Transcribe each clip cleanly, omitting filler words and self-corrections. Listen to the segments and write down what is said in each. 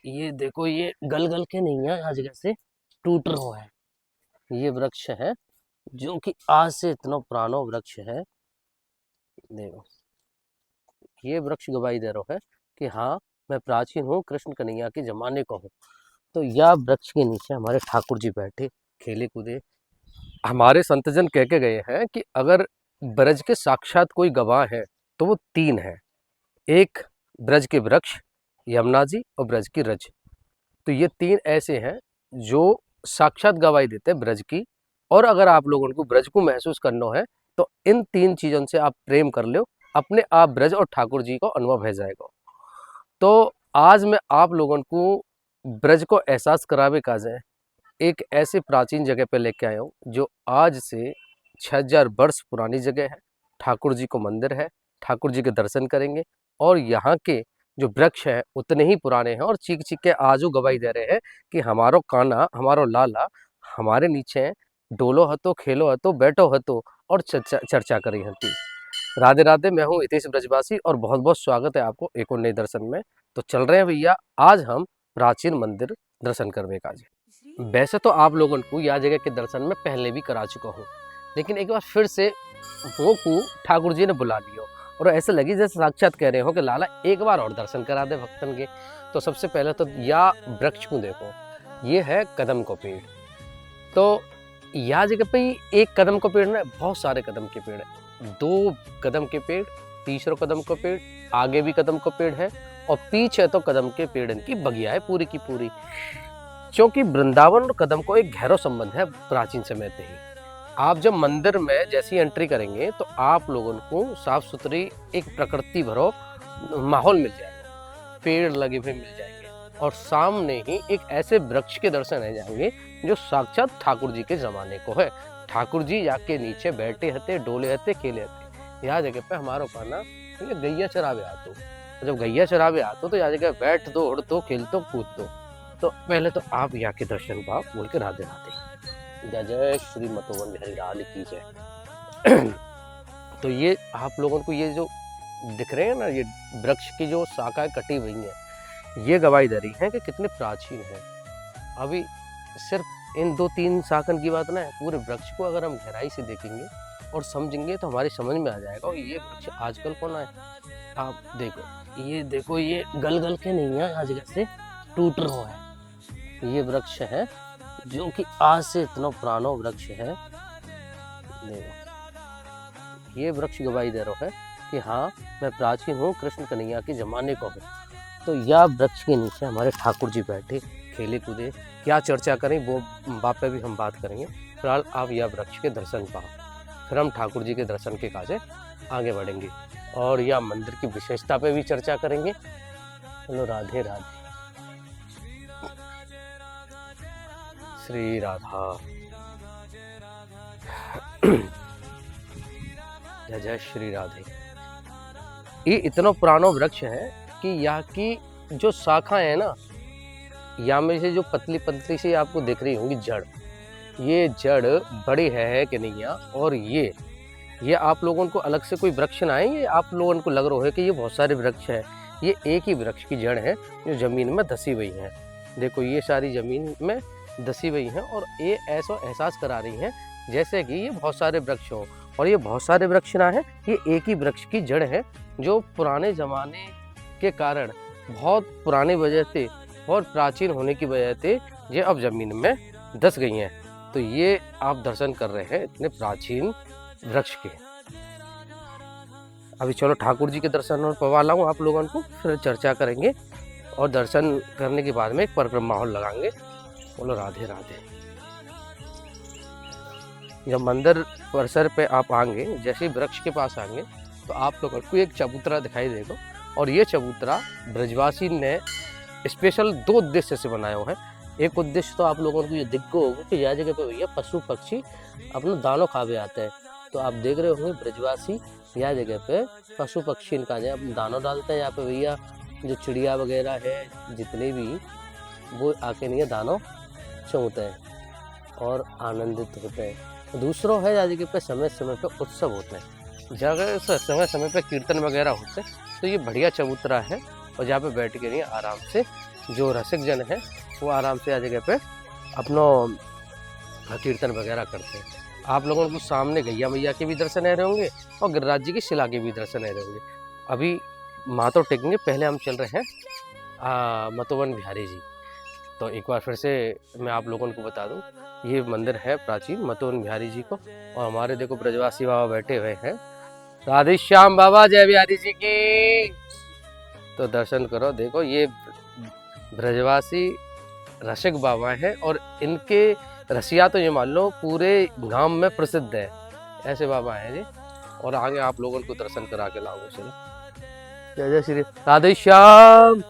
ये देखो, ये गल गल के नहीं है, आज जगह से टूट रहा है। ये वृक्ष है जो कि आज से इतना पुराना वृक्ष है। देखो, ये वृक्ष गवाही दे रहा है कि हाँ, मैं प्राचीन हूँ, कृष्ण कन्हैया के जमाने का हूँ। तो यह वृक्ष के नीचे हमारे ठाकुर जी बैठे, खेले कूदे। हमारे संतजन कह के गए हैं कि अगर ब्रज के साक्षात कोई गवाह है तो वो तीन है। एक ब्रज के वृक्ष, यमुना जी और ब्रज की रज। तो ये तीन ऐसे हैं जो साक्षात गवाही देते हैं ब्रज की। और अगर आप लोगों को ब्रज को महसूस करना है तो इन तीन चीजों से आप प्रेम कर लो, अपने आप ब्रज और ठाकुर जी को अनुभव है जाएगा। तो आज मैं आप लोगों को ब्रज को एहसास करावे का जाए एक ऐसे प्राचीन जगह पे लेके आया हूँ जो आज से 6000 वर्ष पुरानी जगह है। ठाकुर जी को मंदिर है, ठाकुर जी के दर्शन करेंगे। और यहाँ के जो वृक्ष है उतने ही पुराने हैं और चीख चीख के आजू गवाही दे रहे हैं कि हमारो कान्हा, हमारो लाला हमारे नीचे है, डोलो हतो, खेलो हतो, बैठो हतो और चर्चा करी हती। राधे राधे, मैं हूँ हितेश ब्रजवासी और बहुत बहुत स्वागत है आपको एक और नए दर्शन में। तो चल रहे हैं भैया, आज हम प्राचीन मंदिर दर्शन करने का। वैसे तो आप लोगों को यह जगह के दर्शन में पहले भी करा चुका हूँ, लेकिन एक बार फिर से वो को ठाकुर जी ने बुला लिया और ऐसे लगी जैसे साक्षात कह रहे हो कि लाला एक बार और दर्शन करा दे भक्तन के। तो सबसे पहले तो या वृक्ष को देखो, ये है कदम का पेड़। तो यह जगह पे एक कदम का पेड़ ना, बहुत सारे कदम के पेड़ है। 2 कदम के पेड़, तीसरा कदम का पेड़, आगे भी कदम का पेड़ है और पीछे तो कदम के पेड़ की बगिया है पूरी की पूरी। क्योंकि वृंदावन और कदम को एक गहरा संबंध है प्राचीन समय से ही। आप जब मंदिर में जैसी एंट्री करेंगे तो आप लोगों को साफ सुथरी एक प्रकृति भरो माहौल मिल जाएगा, पेड़ लगे हुए मिल जाएंगे और सामने ही एक ऐसे वृक्ष के दर्शन हो जाएंगे जो साक्षात ठाकुर जी के जमाने को है। ठाकुर जी जाके नीचे बैठे हते, डोले हते, खेले हते। यहाँ जगह पे हमारा कहना गैया चरावे आतो। जब गैया चरावे आतो तो यहाँ जगह बैठ दो, उड़ दो, खेल दो, कूद दो। तो पहले तो आप यहाँ के दर्शन भाव बोल के राधे राधे। जय जय श्री मतोवन बिहारी लाल की जय। तो ये आप लोगों को ये जो दिख रहे हैं ना, ये वृक्ष की जो शाखाएं कटी हुई हैं, ये गवाही दे रही है कि कितने प्राचीन हैं। अभी सिर्फ इन 2-3 शाखन की बात ना है, पूरे वृक्ष को अगर हम गहराई से देखेंगे और समझेंगे तो हमारी समझ में आ जाएगा। और ये वृक्ष आजकल कौन है, आप देखो, ये गल गल के नहीं है, आज जगह से टूट रहा है। ये वृक्ष है जो कि आज से इतना पुराना वृक्ष है। देखो, ये वृक्ष गवाही दे रहा है कि हाँ, मैं प्राचीन हूँ, कृष्ण कन्हैया के जमाने का हूँ। तो यह वृक्ष के नीचे हमारे ठाकुर जी बैठे, खेले कूदे। क्या चर्चा करें वो बात पे भी हम बात करेंगे। फिलहाल आप यह वृक्ष के दर्शन पाओ, फिर हम ठाकुर जी के दर्शन के काजे आगे बढ़ेंगे और यह मंदिर की विशेषता पे भी चर्चा करेंगे। चलो, राधे राधे, श्री राधा। जय जय श्री राधे। ये इतना पुराना वृक्ष है कि यहाँ की जो शाखा है ना, यहाँ में से जो पतली पतली सी आपको दिख रही होंगी जड़, ये जड़ बड़ी है कि नहीं। और ये आप लोगों को अलग से कोई वृक्ष ना है, ये आप लोगों को लग रहा है कि ये बहुत सारे वृक्ष है। ये एक ही वृक्ष की जड़ है जो जमीन में धसी हुई है। देखो, ये सारी जमीन में धसी हुई हैं और ये ऐसा एहसास करा रही हैं जैसे कि ये बहुत सारे वृक्ष हों। और ये बहुत सारे वृक्ष ना है, ये एक ही वृक्ष की जड़ है जो पुराने ज़माने के कारण, बहुत पुराने वजह से और प्राचीन होने की वजह से ये अब ज़मीन में धस गई हैं। तो ये आप दर्शन कर रहे हैं इतने प्राचीन वृक्ष के। अभी चलो ठाकुर जी के दर्शन और पवा लाऊं आप लोगों को, फिर चर्चा करेंगे और दर्शन करने के बाद में एक परिक्रम माहौल लगाएंगे। बोलो राधे राधे। जब मंदिर परिसर पे आप आएंगे, जैसे वृक्ष के पास आएंगे तो आप लोगों को एक चबूतरा दिखाई देगा। और ये चबूतरा ब्रजवासी ने स्पेशल 2 उद्देश्य से बनाया हुआ है। एक उद्देश्य तो आप लोगों को ये दिख गो होगा कि यह जगह पे भैया पशु पक्षी अपना दानों खावे आते हैं। तो आप देख रहे होंगे ब्रजवासी यह जगह पे पशु पक्षी इनका अपना दानों डालते हैं। यहाँ पे भैया जो चिड़िया वगैरह है जितने भी, वो आके नहीं दानों चूमते हैं और आनंदित होते हैं। दूसरा है यहाँ जगह पे समय समय पे उत्सव होते हैं, जगह समय समय पे कीर्तन वगैरह होते हैं। तो ये बढ़िया चबूतरा है और जहाँ पे बैठ के नहीं आराम से जो रसिक जन है वो आराम से आ जगह पे अपना कीर्तन वगैरह करते हैं। आप लोगों को सामने गैया मैया के भी दर्शन आ रहे होंगे और गिरिराज जी की शिला के भी दर्शन आ रहे होंगे। अभी मातो टेकेंगे, पहले हम चल रहे हैं मतोवन बिहारी जी। तो एक बार फिर से मैं आप लोगों को बता दूं, ये मंदिर है प्राचीन मतोवन बिहारी जी को। और हमारे देखो ब्रजवासी बाबा बैठे हुए हैं। राधे श्याम बाबा, जय बिहारी जी की। तो दर्शन करो, देखो ये ब्रजवासी रसिक बाबा हैं और इनके रसिया तो ये मान लो पूरे गांव में प्रसिद्ध है, ऐसे बाबा हैं जी। और आगे आप लोगों को दर्शन करा के लाऊंगा। चलो, जय जय श्री राधे श्याम।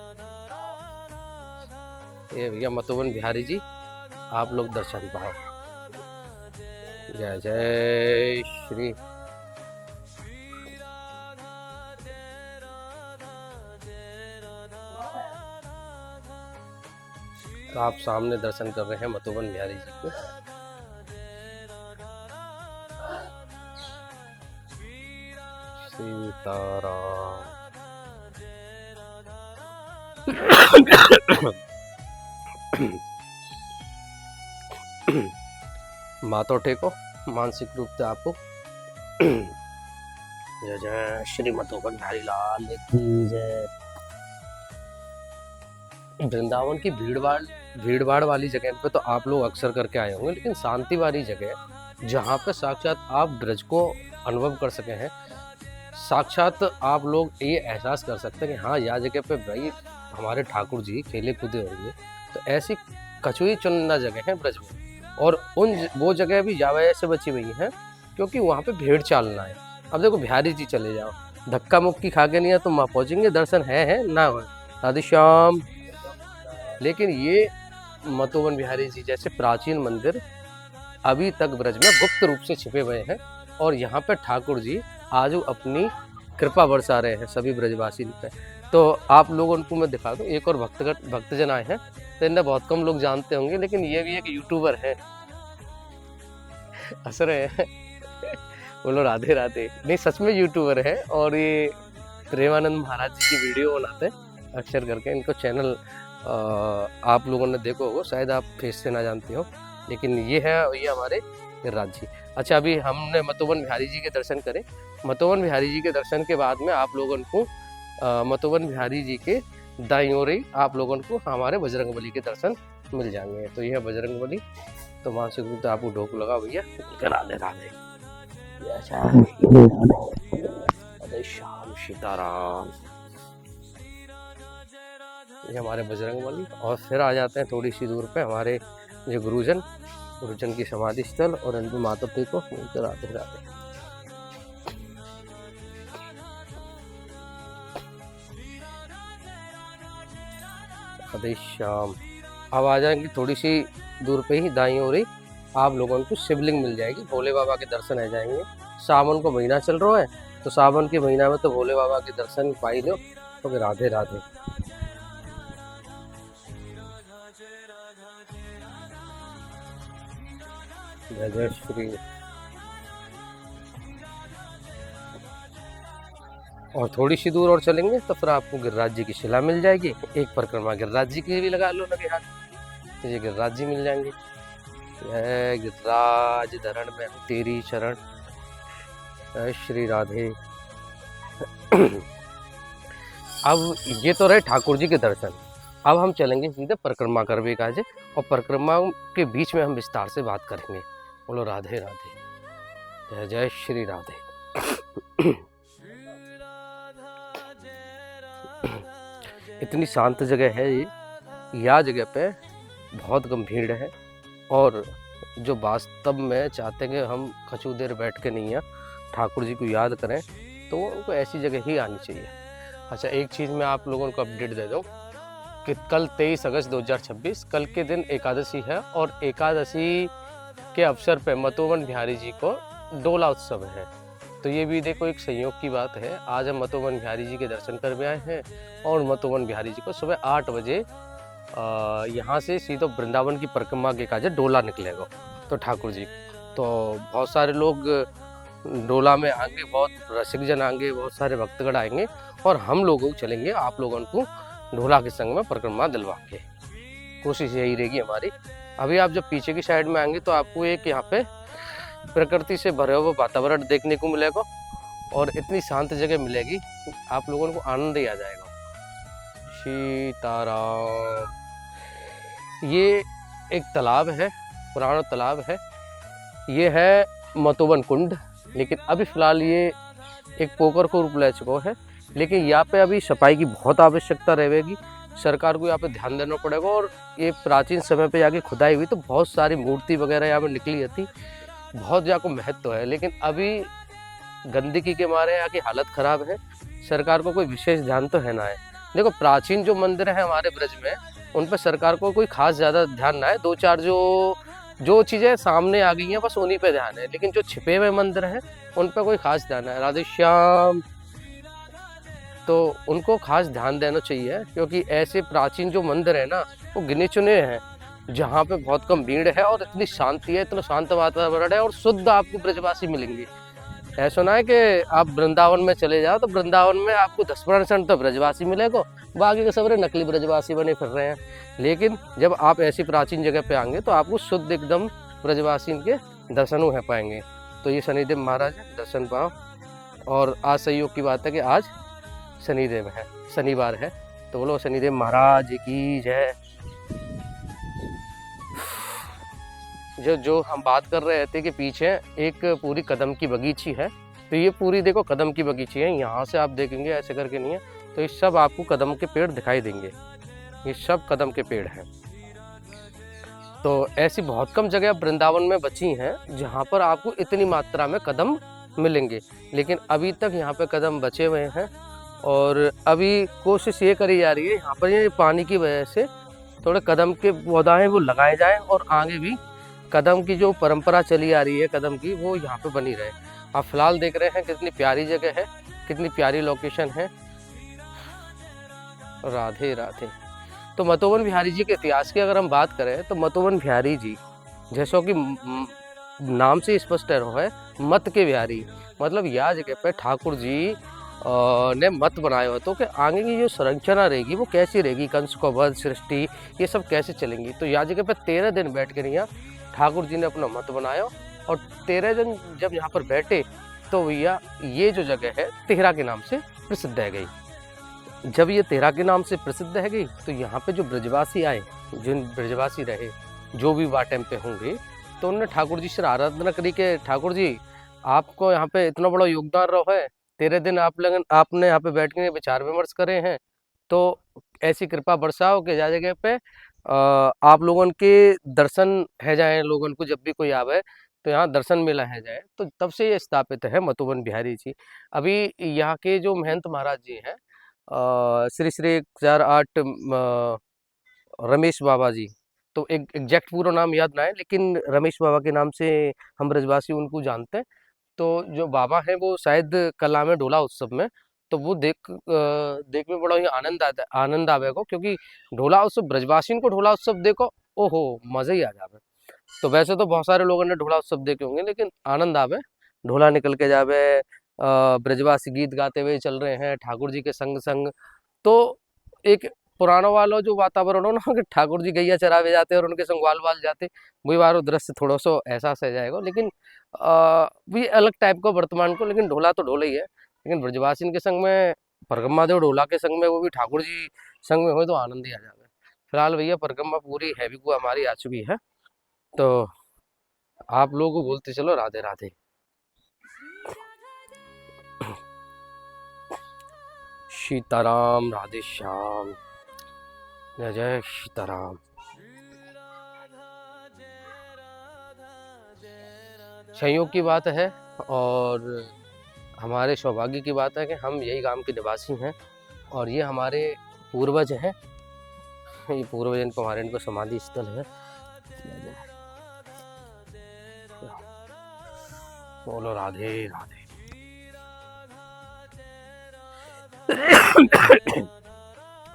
ये भैया मतोवन बिहारी जी, आप लोग दर्शन पाओ। जय जय श्री। तो आप सामने दर्शन कर रहे हैं मतोवन बिहारी जी को। सीताराम। मातो टेको, मानसिक रूप से आपको। जय जय श्री मतोवन बिहारी लाल की जय। वृंदावन की भीड़ भाड़ वाली जगह पे तो आप लोग अक्सर करके आए होंगे, लेकिन शांति वाली जगह जहाँ पे साक्षात आप ब्रज को अनुभव कर सके हैं, साक्षात आप लोग ये एहसास कर सकते हैं कि हाँ, यह जगह पे भाई हमारे ठाकुर जी खेले कूदे होंगे। तो ऐसी कछुई चुनिंदा जगह है ब्रज में, और वो जगह भी जावे से बची हुई हैं क्योंकि वहाँ पे भीड़ चालना है। अब देखो बिहारी जी चले जाओ, धक्का मुक्की खा के नहीं है तो वहाँ पहुँचेंगे, दर्शन है ना हो। राधे श्याम। लेकिन ये मतोवन बिहारी जी जैसे प्राचीन मंदिर अभी तक ब्रज में गुप्त रूप से छिपे हुए हैं, और यहाँ पे ठाकुर जी आज अपनी कृपा बरसा रहे हैं सभी ब्रजवासी पे। तो आप लोगों को मैं दिखा दूं, एक और भक्तजन आए हैं, तो इन्हें बहुत कम लोग जानते होंगे, लेकिन ये भी एक यूट्यूबर है। हंस रहे हैं। बोलो राधे राधे। नहीं, सच में यूट्यूबर है, और ये प्रेमानंद महाराज जी की वीडियो बनाते हैं अक्सर करके। इनको चैनल आप लोगों ने देखो होगा, शायद आप फेस से ना जानते हो, लेकिन ये हमारे गिरिराज जी। अच्छा, अभी हमने मतोवन बिहारी जी के दर्शन करे। मतोवन बिहारी जी के दर्शन के बाद में आप लोगों को मतोवन बिहारी जी के दाईं ओर ही आप लोगों को हमारे बजरंगबली के दर्शन मिल जाएंगे। तो यह बजरंगबली, तो मानसिक रूप से आपको ढोक लगा भैया। राधे राधे। राधे श्याम सीताराम। ये हमारे बजरंगबली। और फिर आ जाते हैं थोड़ी सी दूर पे हमारे जो गुरुजन की समाधि स्थल, और इनकी माता को राधे राधे। राधे श्याम। अब आ जाएंगे थोड़ी सी दूर पे ही दाईं ओर ही आप लोगों को शिवलिंग मिल जाएगी, भोले बाबा के दर्शन आ जाएंगे। सावन को महीना चल रहा है, तो सावन के महीना में तो भोले बाबा के दर्शन पाई लो। तो राधे राधे। जय जय श्री। और थोड़ी सी दूर और चलेंगे तो फिर आपको गिरिराज जी की शिला मिल जाएगी। एक परिक्रमा गिरिराज जी की भी लगा लो लगे हाथ, तो ये गिरिराज जी मिल जाएंगे। जय गिरिराज धरण में तेरी शरण। जय श्री राधे। अब ये तो रहे ठाकुर जी के दर्शन। अब हम चलेंगे सीधे परिक्रमा करवे काजे, और परिक्रमा के बीच में हम विस्तार से बात करेंगे। बोलो राधे राधे। जय जय श्री राधे। इतनी शांत जगह है ये, यह जगह पे बहुत कम भीड़ है, और जो वास्तव में चाहते हैं कि हम कछु देर बैठ के नहीं है ठाकुर जी को याद करें, तो उनको ऐसी जगह ही आनी चाहिए। अच्छा, एक चीज़ मैं आप लोगों को अपडेट दे दूँ कि कल 23 अगस्त 2026 कल के दिन एकादशी है, और एकादशी के अवसर पर मतोवन बिहारी जी को डोला उत्सव है। तो ये भी देखो एक संयोग की बात है, आज हम मतोवन बिहारी जी के दर्शन कर आए हैं, और मतोवन बिहारी जी को सुबह 8 बजे यहाँ से सीधे वृंदावन की परिक्रमा के काजे डोला निकलेगा। तो ठाकुर जी, तो बहुत सारे लोग डोला में आएंगे, बहुत रसिक जन आएंगे, बहुत सारे भक्तगण आएंगे, और हम लोग चलेंगे आप लोगों को ढोला के संग में परिक्रमा दिलवा के। कोशिश यही रहेगी हमारी। अभी आप जब पीछे की साइड में आएंगे तो आपको एक यहाँ पे प्रकृति से भरे हुए वातावरण देखने को मिलेगा और इतनी शांत जगह मिलेगी, आप लोगों को आनंद ही आ जाएगा। सीताराम। ये एक तालाब है, पुराना तालाब है, ये है मतोबन कुंड, लेकिन अभी फिलहाल ये एक पोखर को रूप ले चुका है। लेकिन यहाँ पे अभी सफाई की बहुत आवश्यकता रहेगी, सरकार को यहाँ पे ध्यान देना पड़ेगा। और ये प्राचीन समय पे जाके खुदाई हुई तो बहुत सारी मूर्ति वगैरह यहाँ पे निकली थी, बहुत यहाँ को महत्व है। लेकिन अभी गंदगी के मारे यहाँ की हालत खराब है, सरकार को कोई विशेष ध्यान तो है ना है। देखो प्राचीन जो मंदिर है हमारे ब्रज में, उन पर सरकार को कोई खास ज़्यादा ध्यान ना है, दो चार जो चीज़ें सामने आ गई हैं बस उन्हीं पे ध्यान है। लेकिन जो छिपे हुए मंदिर हैं उन पर कोई खास ध्यान है। राधे श्याम। तो उनको खास ध्यान देना चाहिए, क्योंकि ऐसे प्राचीन जो मंदिर है ना वो गिने चुने हैं जहाँ पे बहुत कम भीड़ है और इतनी शांति है, इतना शांत वातावरण है और शुद्ध आपको ब्रजवासी मिलेंगे। ऐसा ना है कि आप वृंदावन में चले जाओ तो वृंदावन में आपको 10% तो ब्रजवासी मिलेगा, बाकी के सब नकली ब्रजवासी बने फिर रहे हैं। लेकिन जब आप ऐसी प्राचीन जगह पे आएंगे तो आपको शुद्ध एकदम ब्रजवासी के दर्शन हो पाएंगे। तो ये शनिदेव महाराज दर्शन पाओ। और आज संयोग की बात है कि आज शनिदेव है, शनिवार है, तो बोलो शनिदेव महाराज की जय। जो हम बात कर रहे थे कि पीछे एक पूरी कदम की बगीची है, तो ये पूरी देखो कदम की बगीची है। यहाँ से आप देखेंगे ऐसे करके नहीं है, तो ये सब आपको कदम के पेड़ दिखाई देंगे, ये सब कदम के पेड़ हैं। तो ऐसी बहुत कम जगह वृंदावन में बची हैं जहाँ पर आपको इतनी मात्रा में कदम मिलेंगे। लेकिन अभी तक यहाँ पे कदम बचे हुए हैं और अभी कोशिश ये करी जा रही है यहाँ पर ये पानी की वजह से थोड़े कदम के पौधा हैं वो लगाए जाएं और आगे भी कदम की जो परंपरा चली आ रही है कदम की वो यहाँ पे बनी रहे। आप फिलहाल देख रहे हैं कितनी प्यारी जगह है, कितनी प्यारी लोकेशन है। राधे राधे। तो मतोबन बिहारी जी के इतिहास की अगर हम बात करें तो मतोबन बिहारी जी जैसा कि नाम से स्पष्ट है, मत के बिहारी, मतलब यह जगह पे ठाकुर जी ने मत बनाया हो तो कि आगे की जो संरचना रहेगी वो कैसी रहेगी, कंस को वध, सृष्टि, ये सब कैसे चलेंगी। तो यहाँ जगह पे 13 दिन बैठ कर यहाँ ठाकुर जी ने अपना मत बनाया और 13 दिन जब यहाँ पर बैठे तो भैया ये जो जगह है तेहरा के नाम से प्रसिद्ध है गई। जब ये तेहरा के नाम से प्रसिद्ध है गई तो यहाँ पे जो ब्रजवासी आए, जिन ब्रजवासी रहे, जो भी वार टाइम पे होंगे, तो उन्होंने ठाकुर जी से आराधना करी कि ठाकुर जी आपको यहाँ पे इतना बड़ा योगदान रहा है, 13 दिन आपने यहाँ पे बैठ के विचार विमर्श करे हैं, तो ऐसी कृपा बरसाओ कि जा जगह पे आप लोगों के दर्शन है जाए, लोगों को जब भी कोई आवे तो यहाँ दर्शन मेला है जाए। तो तब से ये स्थापित है मतोबन बिहारी जी। अभी यहाँ के जो महंत महाराज जी हैं श्री श्री 4-8 रमेश बाबा जी, तो एक एग्जैक्ट पूरा नाम याद ना है लेकिन रमेश बाबा के नाम से हम ब्रजवासी उनको जानते हैं। तो जो बाबा हैं वो शायद कला में ढोला उत्सव में, तो वो देख में बड़ा ही आनंद आवेगा, क्योंकि ढोला उत्सव ब्रजवासियों को ढोला उत्सव देखो, ओहो मज़ा ही आ जावे। तो वैसे तो बहुत सारे लोगों ने ढोला उत्सव देखे होंगे, लेकिन आनंद आवे, ढोला निकल के जावे, ब्रजवासी गीत गाते हुए चल रहे हैं ठाकुर जी के संग संग। तो एक पुराना वाला जो वातावरण हो ना कि ठाकुर जी गैया चरावे जाते और उनके संग वाल वाल जाते, वही वारो दृश्य थोड़ा सा एहसास है जाएगा। लेकिन भी अलग टाइप का वर्तमान को, लेकिन ढोला तो ढोला ही है। लेकिन ब्रजवासी के संग में परिक्रमा देव ढोला के संग में वो भी ठाकुर जी संग में हो तो आनंद ही आ जावे। फिलहाल भैया परिक्रमा पूरी हैवी को हमारी आ चुकी है, तो आप लोगों को बोलते चलो राधे राधे। सीताराम, राधे श्याम, जय जय सीताराम। संयोग की बात है और हमारे सौभाग्य की बात है कि हम यही गांव के निवासी हैं और ये हमारे पूर्वज हैं। ये पूर्वज इनको हमारे इनको समाधि स्थल है। बोलो राधे राधे।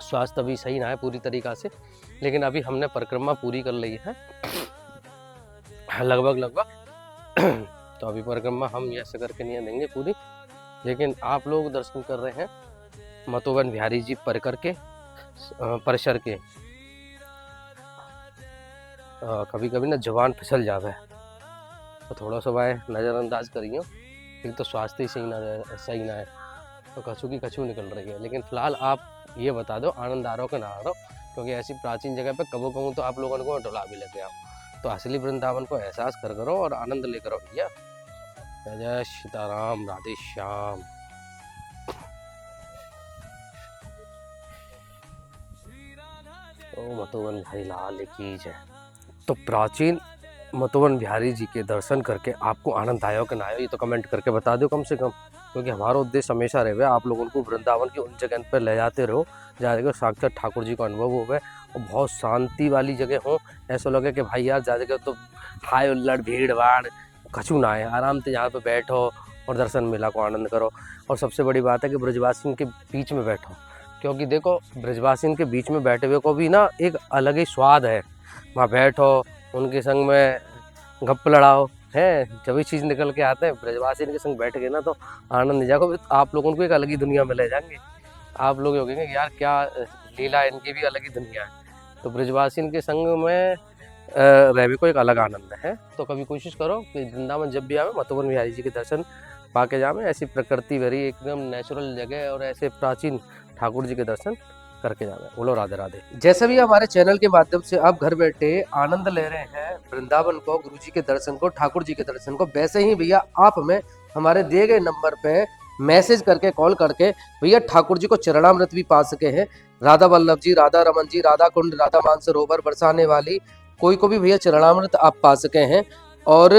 स्वास्थ्य अभी सही ना है पूरी तरीका से, लेकिन अभी हमने परिक्रमा पूरी कर ली है लगभग। तो अभी परिक्रमा हम ऐसे करके नहीं देंगे पूरी, लेकिन आप लोग दर्शन कर रहे हैं मतोबन बिहारी जी पर करके। परिसर के। कभी कभी ना जवान फिसल जावे तो थोड़ा सा भाई नज़रअंदाज करियो, एक तो स्वास्थ्य ही सही ना है, तो कछू की कछू निकल रही है। लेकिन फिलहाल आप ये बता दो आनंद आ रहा हो कि ना आ रहा हो, क्योंकि ऐसी प्राचीन जगह पे कबो कहूँ तो आप लोगों को डुला भी लगे आओ, तो असली वृंदावन को एहसास कर करो और आनंद लेकर आओ भैया। जय सीताराम, राधे श्याम। ओ मधुबन बिहारी लाल की जय। तो प्राचीन मधुबन बिहारी जी के दर्शन करके आपको आनंद आया कि ना आया, ये तो कमेंट करके बता दो कम से कम, क्योंकि हमारा उद्देश्य हमेशा रहे आप लोगों को वृंदावन की उन जगह पर ले जाते रहो जहाँ देखो साक्षात ठाकुर जी का अनुभव हो गए और बहुत शांति वाली जगह हो। ऐसा लगे कि भाई यार जा जगह तो हाय उल्लड़ भीड़ भाड़ कछू ना आए, आराम से यहाँ पे बैठो और दर्शन मेला को आनंद करो। और सबसे बड़ी बात है कि ब्रजवासियों के बीच में बैठो, क्योंकि देखो ब्रजवासियों के बीच में बैठे हुए को भी ना एक अलग ही स्वाद है। वहाँ बैठो, उनके संग में गप लड़ाओ है, जब भी चीज़ निकल के आते हैं ब्रजवासी के संग बैठ गए ना तो आनंद जाओ। आप लोगों को एक अलग ही दुनिया में ले जाएंगे, आप लोग हो गए यार क्या लीला, इनकी भी अलग ही दुनिया है। तो ब्रजवासी के संग में रहने को एक अलग आनंद है। तो कभी कोशिश करो कि वृंदावन जब भी आवे मधुबन बिहारी जी के दर्शन पाके जावे, ऐसी प्रकृति भरी एकदम नेचुरल जगह और ऐसे प्राचीन ठाकुर जी के दर्शन करके जावे। बोलो राधे राधे। जैसे भी हमारे चैनल के माध्यम से आप घर बैठे आनंद ले रहे हैं वृंदावन को, गुरु जी के दर्शन को, ठाकुर जी के दर्शन को, वैसे ही भैया आप हमें हमारे दिए गए नंबर पे मैसेज करके कॉल करके भैया ठाकुर जी को चरणामृत भी पा सके हैं। राधा वल्लभ जी, राधा रमन जी, राधा कुंड, राधा मानसरोवर बरसाने वाली कोई को भी भैया चरणामृत आप पा सके हैं। और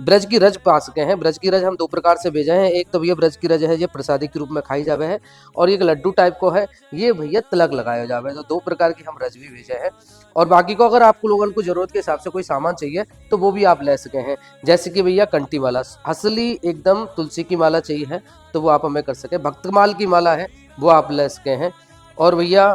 ब्रज की रज पा सके हैं। ब्रज की रज हम दो प्रकार से भेजे हैं, एक तो भैया ब्रज की रज है ये प्रसादी के रूप में खाई जावे है, और एक लड्डू टाइप को है ये भैया तिलक लगाया जावे। तो दो प्रकार की हम रज भी भेजे हैं। और बाकी को अगर आपको लोगों को जरूरत के हिसाब से कोई सामान चाहिए तो वो भी आप ले सके हैं। जैसे कि भैया कंठी माला असली एकदम तुलसी की माला चाहिए है तो वो आप हमें कर सके, भक्तमाल की माला है वो आप ले सके हैं। और भैया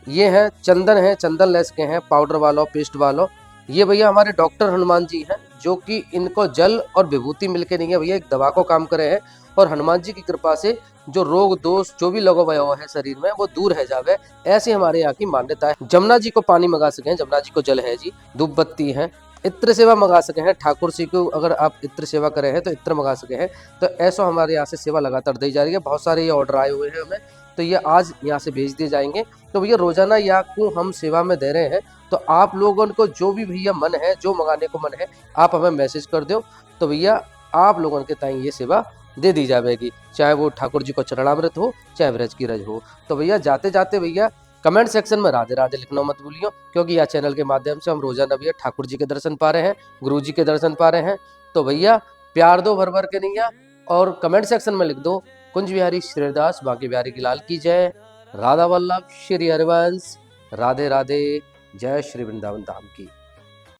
ये है चंदन है, चंदन ले सके हैं, पाउडर वालों पेस्ट वालों। ये भैया हमारे डॉक्टर हनुमान जी हैं जो कि इनको जल और विभूति मिलके नहीं है भैया एक दवा को काम करे हैं, और हनुमान जी की कृपा से जो रोग दोष जो भी लगा हुआ है शरीर में वो दूर है जावे, ऐसी हमारे यहाँ की मान्यता है। जमुना जी को पानी मंगा सके हैं, जमुना जी को जल है जी, धूप बत्ती है, इत्र सेवा मंगा सके हैं। ठाकुर जी को अगर आप इत्र सेवा करे हैं तो इत्र मंगा सके हैं। तो ऐसा हमारे यहाँ से सेवा लगातार दी जा रही है। बहुत सारे ये ऑर्डर आए हुए हैं हमें, तो ये आज यहाँ से भेज दिए जाएंगे। तो भैया रोजाना यहाँ को हम सेवा में दे रहे हैं, तो आप लोगों को जो भी भैया मन है, जो मंगाने को मन है, आप हमें मैसेज कर दो तो भैया आप लोगों के ताई ये सेवा दे दी जाएगी, चाहे वो ठाकुर जी को चरणामृत हो चाहे ब्रज की रज हो। तो भैया जाते जाते भैया कमेंट सेक्शन में राधे राधे लिखना मत भूलियो, क्योंकि यह चैनल के माध्यम से हम रोजाना भैया ठाकुर जी के दर्शन पा रहे हैं, गुरु जी के दर्शन पा रहे हैं। तो भैया प्यार दो भर भर के नैया, और कमेंट सेक्शन में लिख दो कुंज बिहारी श्रीदास बांके बिहारी की लाल की जय, राधा वल्लभ श्री हरिवंश, राधे राधे, जय श्री वृंदावन धाम की।